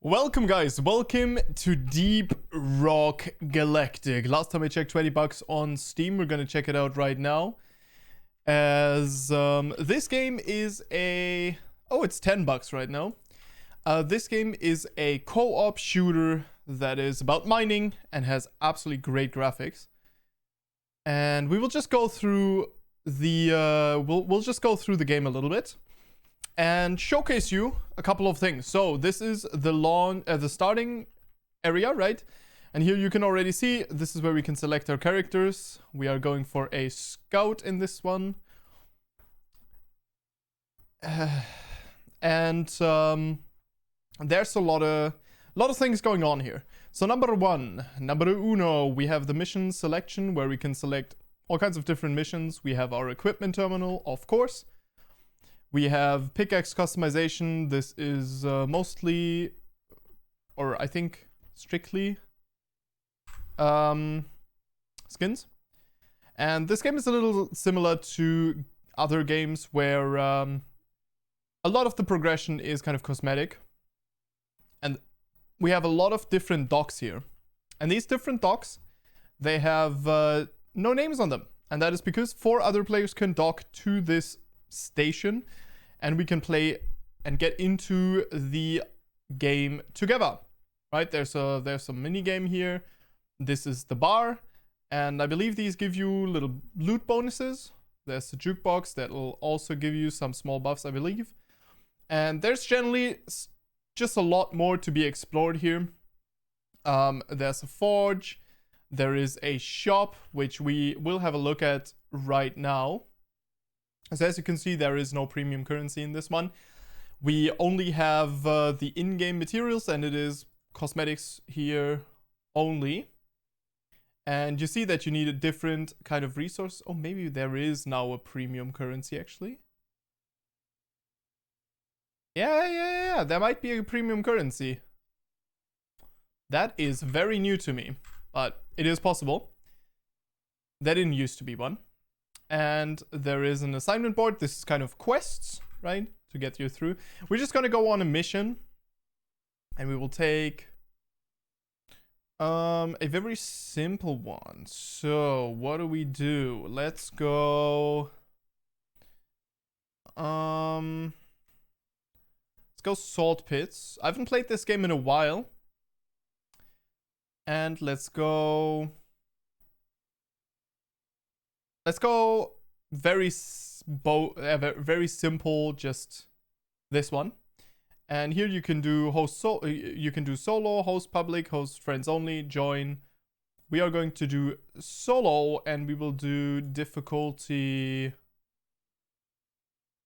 Welcome guys, welcome to Deep Rock Galactic. Last time I checked, $20 on Steam. We're gonna check it out right now. As this game is a it's $10 right now. This game is a co-op shooter that is about mining and has absolutely great graphics. And we will just go through the we'll just go through the game a little bit and showcase you a couple of things. So this is the starting area, right? And here you can already see this is where we can select our characters. We are going for a scout in this one. And there's a lot of things going on here. So number uno, we have the mission selection where we can select all kinds of different missions. We have our equipment terminal, of course. We have pickaxe customization. This is mostly, or I think strictly, skins. And this game is a little similar to other games where a lot of the progression is kind of cosmetic. And we have a lot of different docks here. And these different docks, they have no names on them. And that is because 4 other players can dock to this station and we can play and get into the game together, right? There's a mini game here. This is the bar, and I believe these give you little loot bonuses. There's the jukebox that will also give you some small buffs, I believe. And there's generally just a lot more to be explored here. There's a forge. There is a shop, which we will have a look at right now. So as you can see, there is no premium currency in this one. We only have the in-game materials, and it is cosmetics here only. And you see that you need a different kind of resource. Oh, maybe there is now a premium currency, actually. Yeah. There might be a premium currency. That is very new to me, but it is possible. There didn't used to be one. And there is an assignment board. This is kind of quests, right? To get you through. We're just gonna go on a mission. And we will take a very simple one. So what do? Let's go. Let's go Salt Pits. I haven't played this game in a while. And let's go very simple, just this one. And here you can do solo, host public, host friends only, join. We are going to do solo, and we will do difficulty.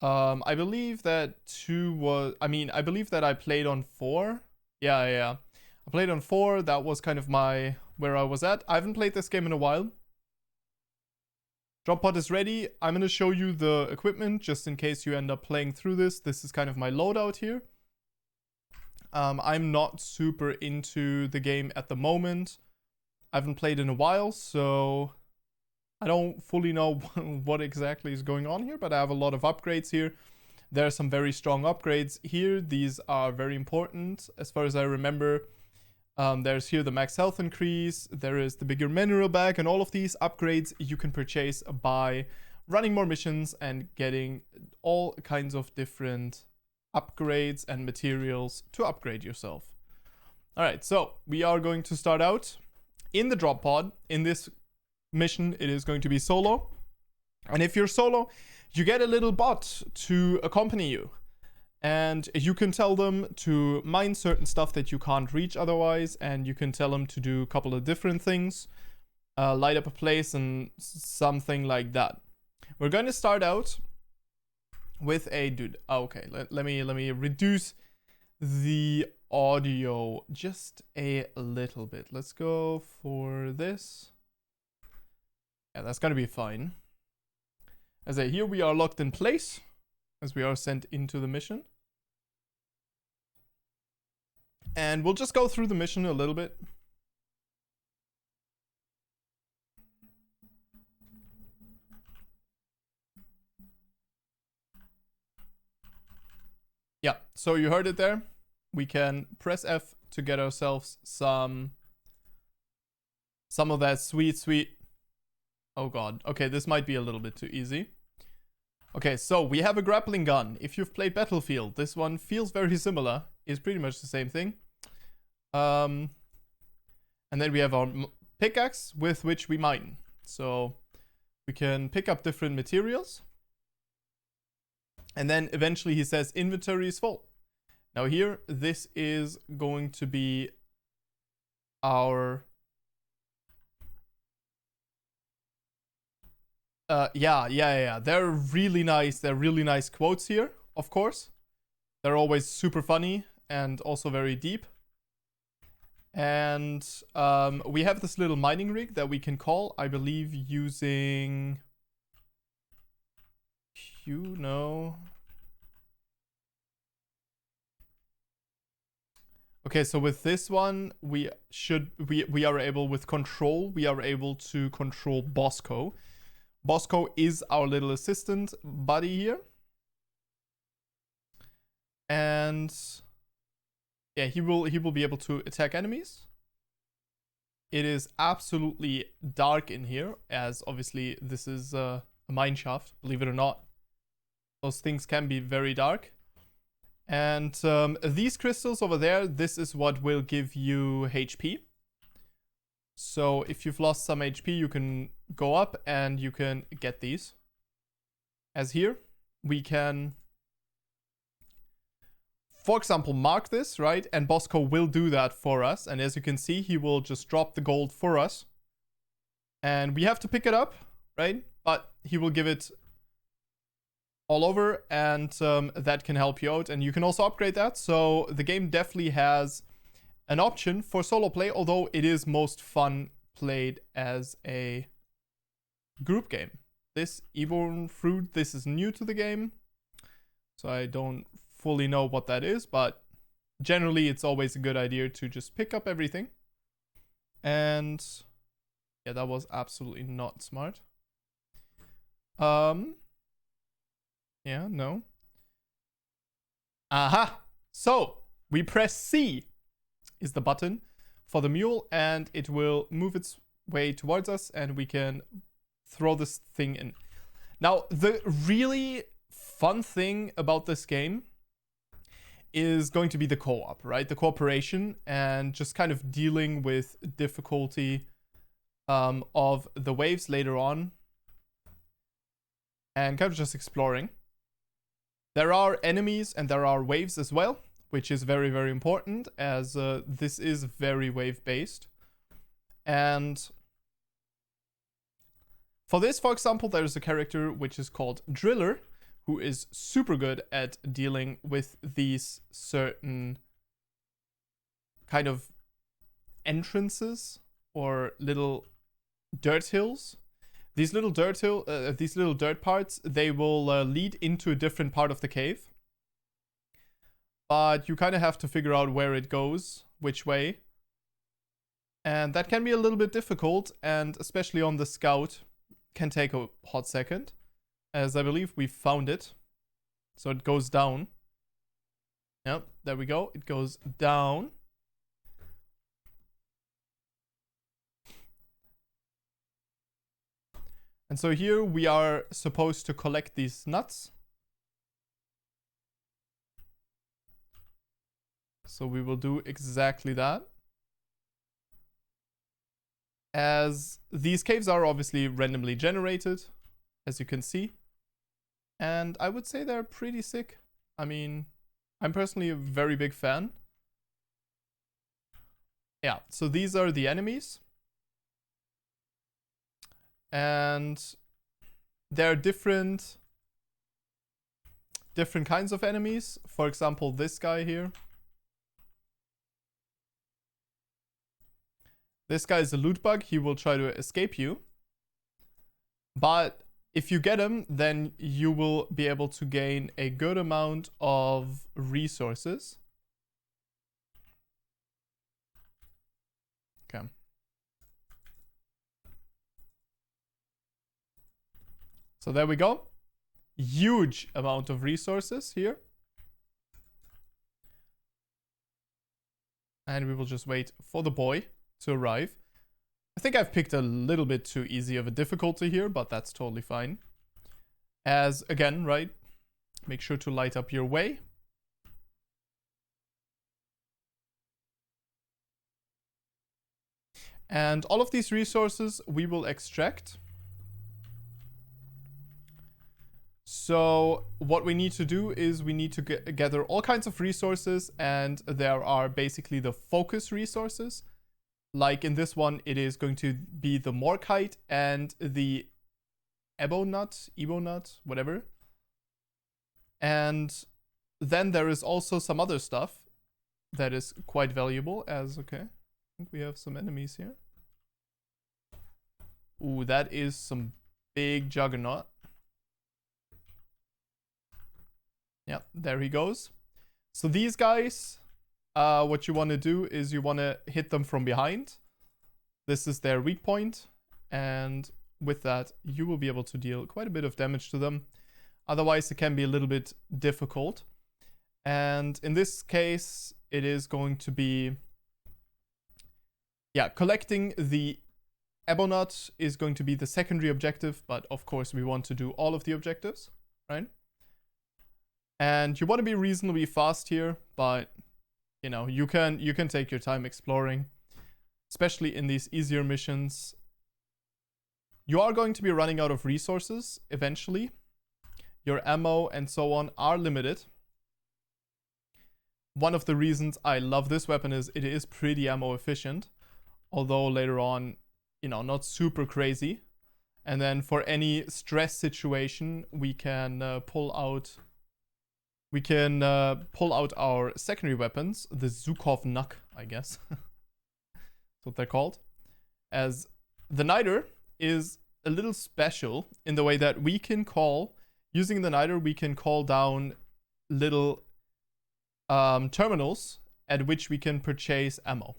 I believe that 2 was, I believe that I played on 4. Yeah. I played on 4. That was kind of where I was at. I haven't played this game in a while. Drop pod is ready. I'm going to show you the equipment just in case you end up playing through this. This is kind of my loadout here. I'm not super into the game at the moment. I haven't played in a while, so I don't fully know what exactly is going on here, but I have a lot of upgrades here. There are some very strong upgrades here. These are very important as far as I remember. There's here the max health increase, there is the bigger mineral bag, and all of these upgrades you can purchase by running more missions and getting all kinds of different upgrades and materials to upgrade yourself. Alright, so we are going to start out in the drop pod. In this mission, it is going to be solo. And if you're solo, you get a little bot to accompany you. And you can tell them to mine certain stuff that you can't reach otherwise. And you can tell them to do a couple of different things. Light up a place and something like that. We're going to start out with a dude. Okay, let me reduce the audio just a little bit. Let's go for this. Yeah, that's going to be fine. As I here we are locked in place as we are sent into the mission. And we'll just go through the mission a little bit. Yeah, so you heard it there. we can press F to get ourselves some of that sweet. Oh god. Okay, this might be a little bit too easy. Okay, so we have a grappling gun. If you've played Battlefield, this one feels very similar. It's pretty much the same thing. And then we have our pickaxe with which we mine. So we can pick up different materials. And then eventually he says inventory is full. Now here, this is going to be our... Yeah. They're really nice. They're really nice quotes here, of course. They're always super funny and also very deep. And we have this little mining rig that we can call, I believe, using... Q, no. Okay, so with this one, we are able, with control, we are able to control Bosco. Bosco is our little assistant buddy here. And yeah, he will be able to attack enemies. It is absolutely dark in here, as obviously this is a mine shaft, believe it or not. Those things can be very dark. And these crystals over there, this is what will give you HP. So if you've lost some HP, you can go up and you can get these. As here, we can, for example, mark this, right? And Bosco will do that for us. And as you can see, he will just drop the gold for us. And we have to pick it up, right? But he will give it all over, and that can help you out. And you can also upgrade that. So the game definitely has an option for solo play, although it is most fun played as a group game. This Eborn Fruit, this is new to the game, so I don't fully know what that is, but generally it's always a good idea to just pick up everything. And yeah, that was absolutely not smart. Yeah, no. Aha! So, we press C is the button for the mule, and it will move its way towards us, and we can throw this thing in. Now, the really fun thing about this game is going to be the co-op, right? The cooperation, and just kind of dealing with difficulty of the waves later on, and kind of just exploring. There are enemies and there are waves as well, which is very, very important, as this is very wave-based. And for this, for example, there's a character which is called Driller, who is super good at dealing with these certain kind of entrances or little dirt hills. These little dirt parts, they will lead into a different part of the cave. But you kind of have to figure out where it goes, which way. And that can be a little bit difficult, and especially on the scout, can take a hot second. As I believe we found it. So it goes down. Yep, there we go. It goes down. And so here we are supposed to collect these nuts. So we will do exactly that. As these caves are obviously randomly generated, as you can see. And I would say they're pretty sick. I mean, I'm personally a very big fan. Yeah, so these are the enemies. And there are different kinds of enemies. For example, this guy here. This guy is a loot bug. He will try to escape you. But if you get him, then you will be able to gain a good amount of resources. Okay. So there we go. Huge amount of resources here. And we will just wait for the boy to arrive. I think I've picked a little bit too easy of a difficulty here, but that's totally fine. As, again, right, make sure to light up your way. And all of these resources we will extract. So what we need to do is we need to gather all kinds of resources, and there are basically the focus resources. Like in this one, it is going to be the Morkite and the Ebonut, whatever. And then there is also some other stuff that is quite valuable as, okay, I think we have some enemies here. Ooh, that is some big juggernaut. Yeah, there he goes. So these guys, what you want to do is you want to hit them from behind. This is their weak point, and with that, you will be able to deal quite a bit of damage to them. Otherwise, it can be a little bit difficult. And in this case, it is going to be, yeah, collecting the Ebonut is going to be the secondary objective, but of course we want to do all of the objectives, right? And you want to be reasonably fast here, but you know, you can take your time exploring, especially in these easier missions. You are going to be running out of resources eventually. Your ammo and so on are limited. One of the reasons I love this weapon is it is pretty ammo efficient, although later on, you know, not super crazy. And then for any stress situation, we can pull out our secondary weapons, the Zukov Nuk, I guess. That's what they're called. As the Niter is a little special in the way that we can call, using the Niter, we can call down little terminals at which we can purchase ammo.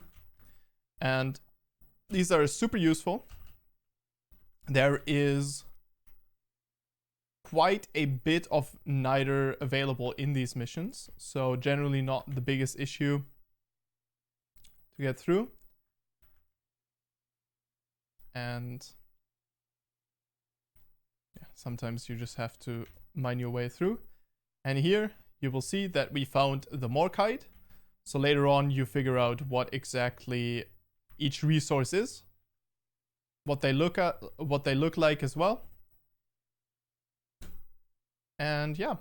And these are super useful. There is quite a bit of Niter available in these missions, so generally not the biggest issue to get through. And yeah, sometimes you just have to mine your way through. And here you will see that we found the Morkite. So later on you figure out what exactly each resource is, what they look like as well. And yeah,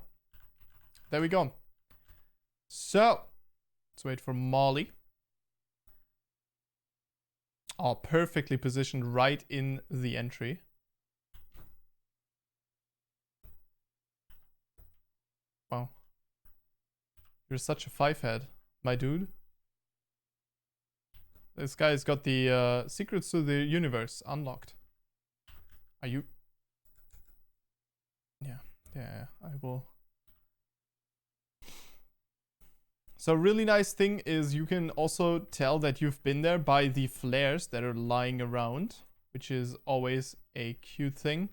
there we go. So let's wait for Molly. Oh, perfectly positioned right in the entry. Wow. You're such a 5-head, my dude. This guy's got the secrets to the universe unlocked. Are you? Yeah, I will. So really nice thing is you can also tell that you've been there by the flares that are lying around, which is always a cute thing,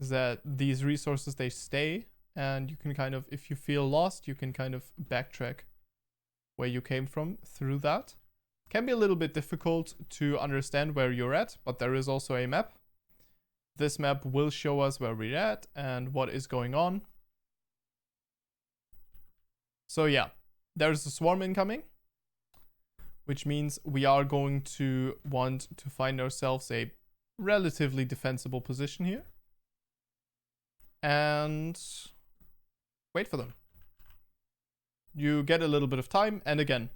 is that these resources, they stay, and you can kind of, if you feel lost, you can kind of backtrack where you came from through that. Can be a little bit difficult to understand where you're at, but there is also a map. This map will show us where we're at and what is going on. So yeah, there's a swarm incoming, which means we are going to want to find ourselves a relatively defensible position here. And wait for them. You get a little bit of time, and again,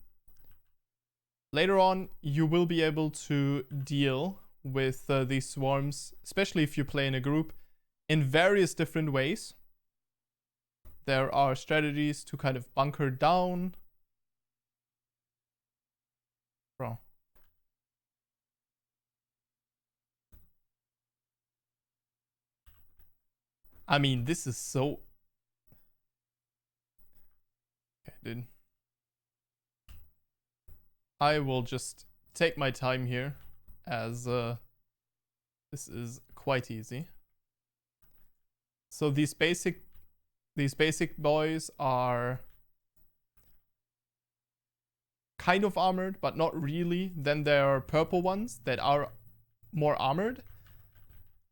later on, you will be able to deal with these swarms, especially if you play in a group, in various different ways. There are strategies to kind of bunker down. Bro. I mean, this is so... Okay, dude. I will just take my time here, as this is quite easy. So these basic boys are kind of armored, but not really. Then there are purple ones that are more armored.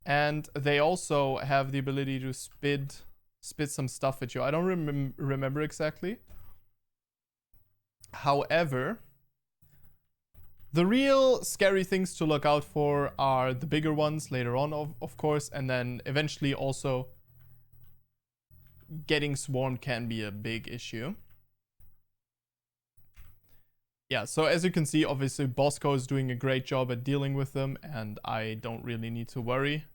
And they also have the ability to spit some stuff at you. I don't remember exactly. However, the real scary things to look out for are the bigger ones later on, of course, and then eventually also getting swarmed can be a big issue. Yeah, so as you can see, obviously Bosco is doing a great job at dealing with them, and I don't really need to worry.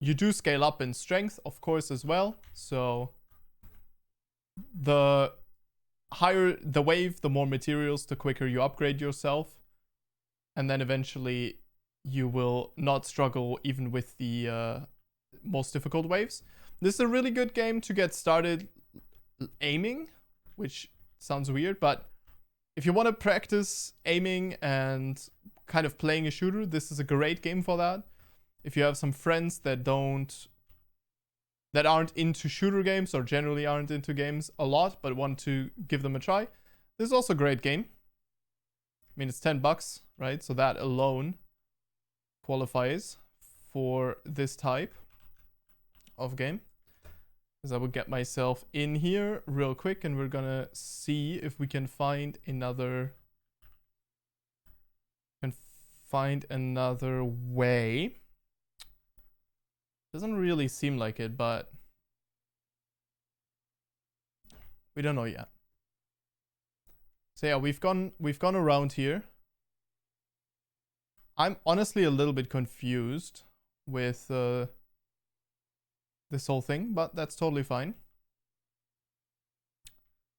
You do scale up in strength, of course, as well. So the higher the wave, the more materials, the quicker you upgrade yourself. And then eventually you will not struggle even with the most difficult waves. This is a really good game to get started aiming, which sounds weird, but if you want to practice aiming and kind of playing a shooter, this is a great game for that. If you have some friends that aren't into shooter games or generally aren't into games a lot but want to give them a try, this is also a great game. I mean, it's $10, right? So that alone qualifies for this type of game. Because I will get myself in here real quick and we're gonna see if we can find another way. Doesn't really seem like it, but we don't know yet. So yeah, we've gone around here. I'm honestly a little bit confused with this whole thing, but that's totally fine.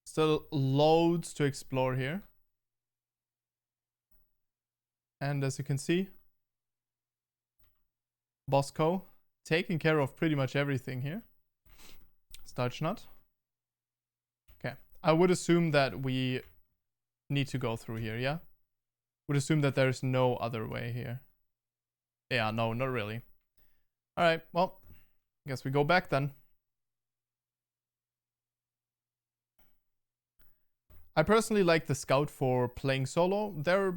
Still loads to explore here. And as you can see, Bosco taking care of pretty much everything here. Starch nut. Okay. I would assume that we need to go through here, yeah? Would assume that there's no other way here. Yeah, no, not really. Alright, well, I guess we go back then. I personally like the Scout for playing solo. They're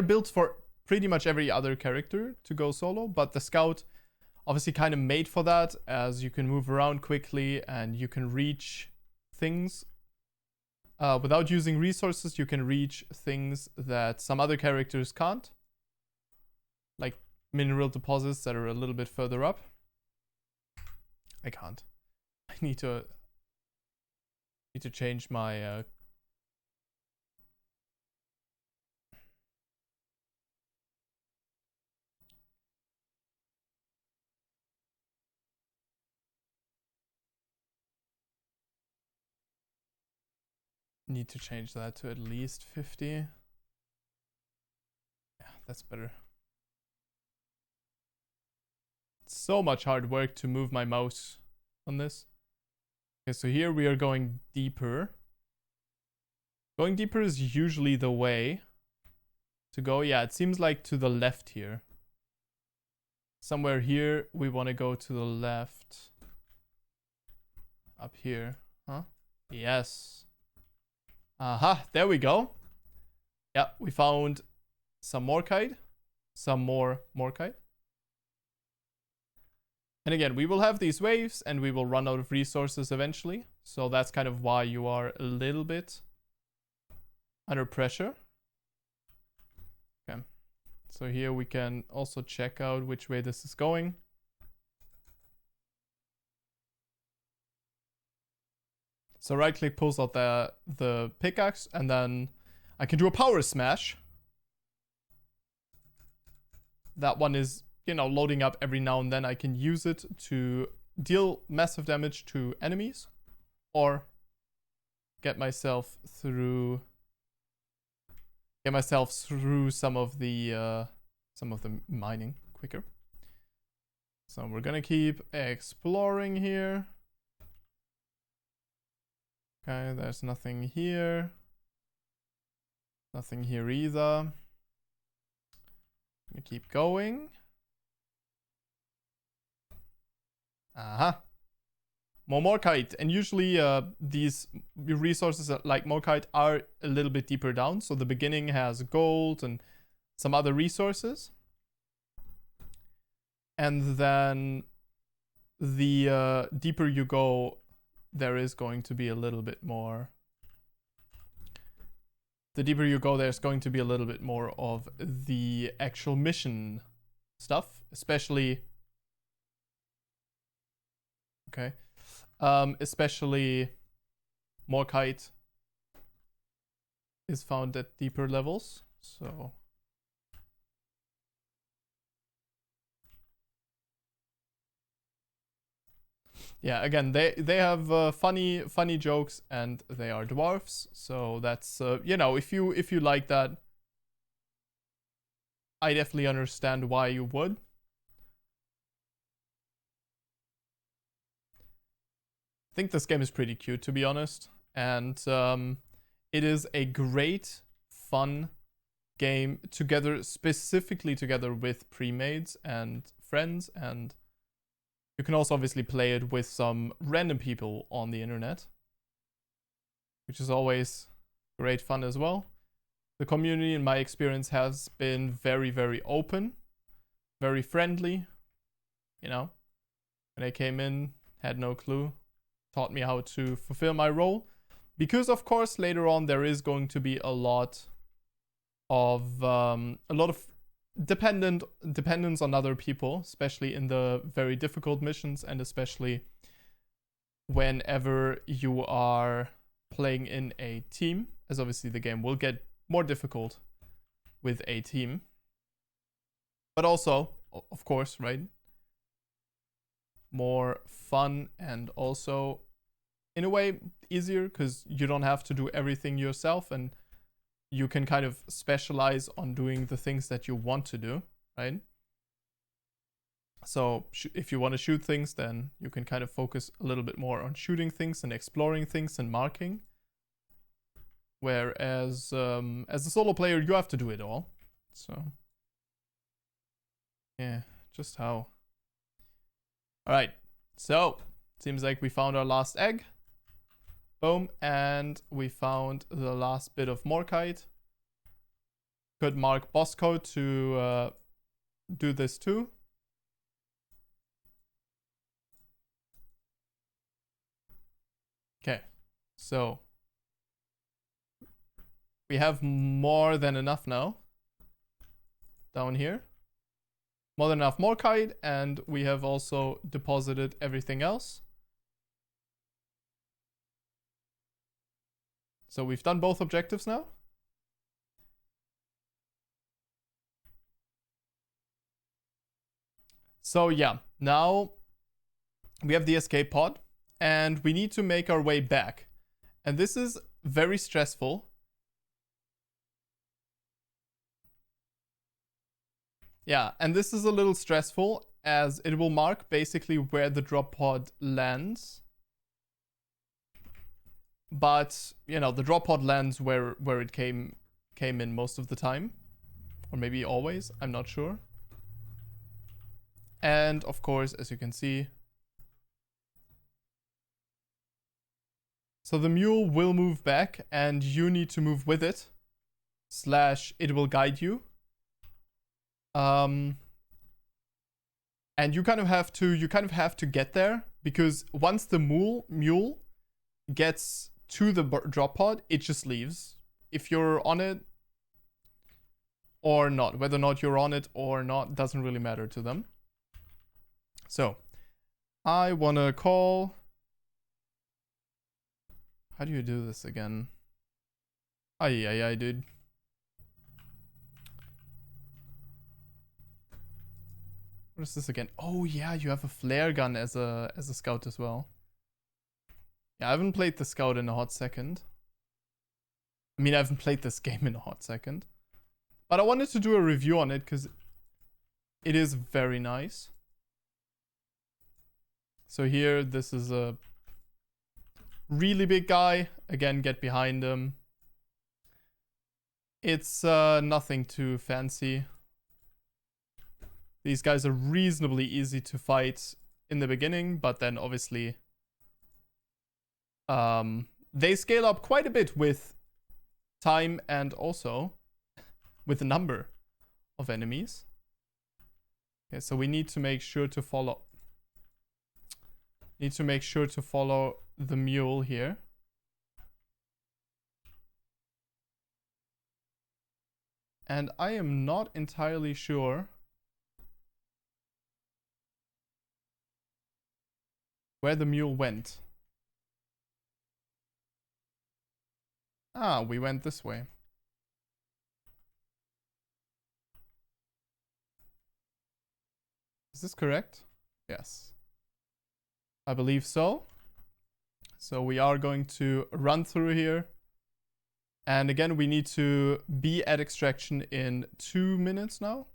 built for pretty much every other character to go solo, but the Scout obviously kind of made for that, as you can move around quickly and you can reach things. Without using resources, you can reach things that some other characters can't. Like mineral deposits that are a little bit further up. I can't. I need to change my need to change that to at least 50. Yeah, that's better. It's so much hard work to move my mouse on this. Okay, so here we are going deeper. Going deeper is usually the way to go. Yeah, it seems like to the left here. Somewhere here, we want to go to the left. Up here. Huh? Yes. Aha, there we go. Yeah, we found some Morkite. Some more Morkite. And again, we will have these waves and we will run out of resources eventually. So that's kind of why you are a little bit under pressure. Okay. So here we can also check out which way this is going. So right click pulls out the pickaxe and then I can do a power smash. That one is, you know, loading up every now and then. I can use it to deal massive damage to enemies or get myself through some of the mining quicker. So we're gonna keep exploring here. Okay, there's nothing here. Nothing here either. I'm gonna keep going. Aha. more Morkite. And usually these resources like Morkite are a little bit deeper down. So the beginning has gold and some other resources. And then the deeper you go, there is going to be a little bit more. The deeper you go, there's going to be a little bit more of the actual mission stuff, especially. Okay. Especially Morkite is found at deeper levels. So. Yeah, again, they have funny jokes, and they are dwarfs, so that's you know, if you like that, I definitely understand why you would. I think this game is pretty cute, to be honest, and it is a great, fun game together, specifically together with pre-mades and friends, and you can also obviously play it with some random people on the internet, which is always great fun as well. The community, in my experience, has been very, very open, very friendly. You know, when I came in, had no clue, taught me how to fulfill my role. Because, of course, later on, there is going to be a lot of dependence on other people, especially in the very difficult missions, and especially whenever you are playing in a team, as obviously the game will get more difficult with a team. But also, of course, right, more fun, and also in a way easier because you don't have to do everything yourself, and you can kind of specialize on doing the things that you want to do, right? So if you want to shoot things, then you can kind of focus a little bit more on shooting things and exploring things and marking. Whereas as a solo player, you have to do it all. So yeah, just how. All right, so seems like we found our last egg. Boom, and we found the last bit of Morkite. Could mark boss code to do this too. Okay, so we have more than enough now down here. More than enough Morkite, and we have also deposited everything else. So we've done both objectives now. So yeah, now we have the escape pod, and we need to make our way back. And this is very stressful. Yeah, and this is a little stressful as it will mark basically where the drop pod lands. But, you know, the drop pod lands where it came in most of the time. Or maybe always, I'm not sure. And, of course, as you can see, so the mule will move back, and you need to move with it. / it will guide you. And you kind of have to get there, because once the mule gets to the drop pod, it just leaves. If you're on it or not, whether or not you're on it or not, doesn't really matter to them. So I wanna call. How do you do this again? Ay, dude. What is this again? Oh yeah, you have a flare gun as a scout as well. Yeah, I haven't played the scout in a hot second. I mean, I haven't played this game in a hot second. But I wanted to do a review on it because it is very nice. So here, this is a really big guy. Again, get behind him. It's nothing too fancy. These guys are reasonably easy to fight in the beginning, but then obviously They scale up quite a bit with time and also with the number of enemies. Okay, so we need to make sure to follow. Need to make sure to follow the mule here. And I am not entirely sure where the mule went. Ah, we went this way. Is this correct? Yes. I believe so. So we are going to run through here. And again, we need to be at extraction in 2 minutes now.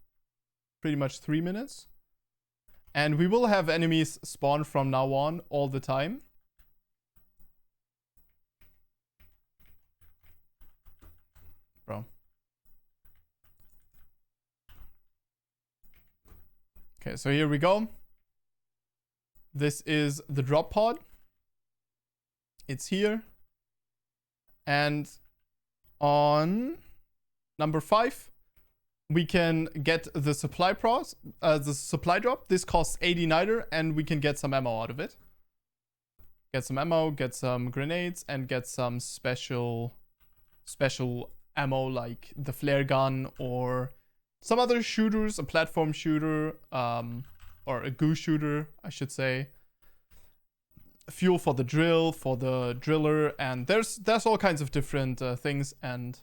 Pretty much 3 minutes. And we will have enemies spawn from now on all the time. Bro. Okay, so here we go. This is the drop pod. It's here. And on number 5, we can get the supply drop. This costs 80 niter, and we can get some ammo out of it. Get some ammo, get some grenades, and get some special ammo like the flare gun or some other shooters, a platform shooter, or a goo shooter, I should say. Fuel for the drill, for the driller, and there's all kinds of different things, and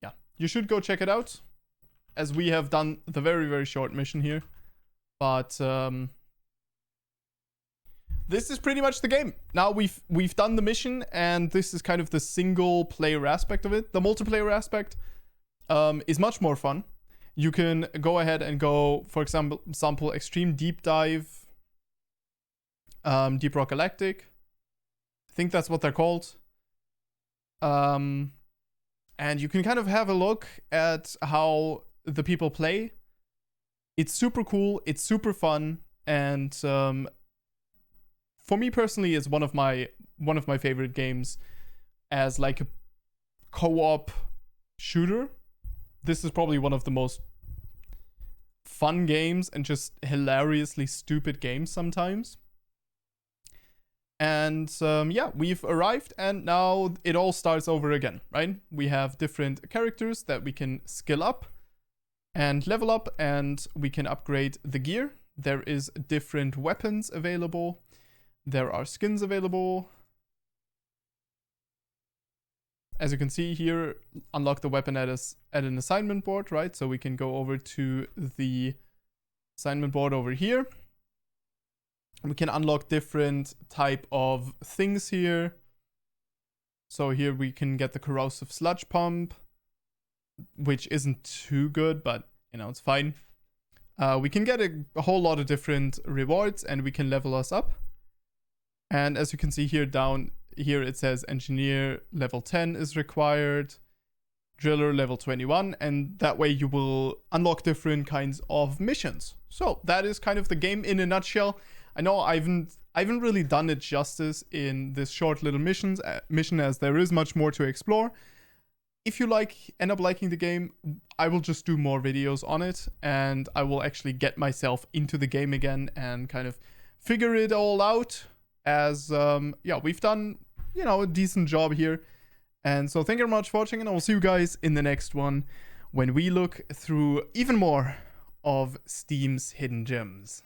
yeah, you should go check it out, as we have done the very, very short mission here. But this is pretty much the game. Now we've done the mission, and this is kind of the single player aspect of it. The multiplayer aspect is much more fun. You can go ahead and go, for example, extreme deep dive, Deep Rock Galactic. I think that's what they're called. And you can kind of have a look at how the people play. It's super cool. It's super fun. And for me personally, it's one of my favorite games as like a co-op shooter. This is probably one of the most fun games and just hilariously stupid games sometimes. And yeah, we've arrived, and now it all starts over again, right? We have different characters that we can skill up and level up, and we can upgrade the gear. There is different weapons available. There are skins available. As you can see here, unlock the weapon at an assignment board, right? So we can go over to the assignment board over here. We can unlock different type of things here. So here we can get the corrosive sludge pump, which isn't too good, but you know, it's fine. We can get a whole lot of different rewards, and we can level us up. And as you can see here, down here it says engineer level 10 is required, driller level 21, and that way you will unlock different kinds of missions. So that is kind of the game in a nutshell. I know I haven't really done it justice in this short little mission, as there is much more to explore. If you end up liking the game, I will just do more videos on it, and I will actually get myself into the game again and kind of figure it all out, as yeah, we've done, you know, a decent job here. And so thank you very much for watching, and I will see you guys in the next one when we look through even more of Steam's hidden gems.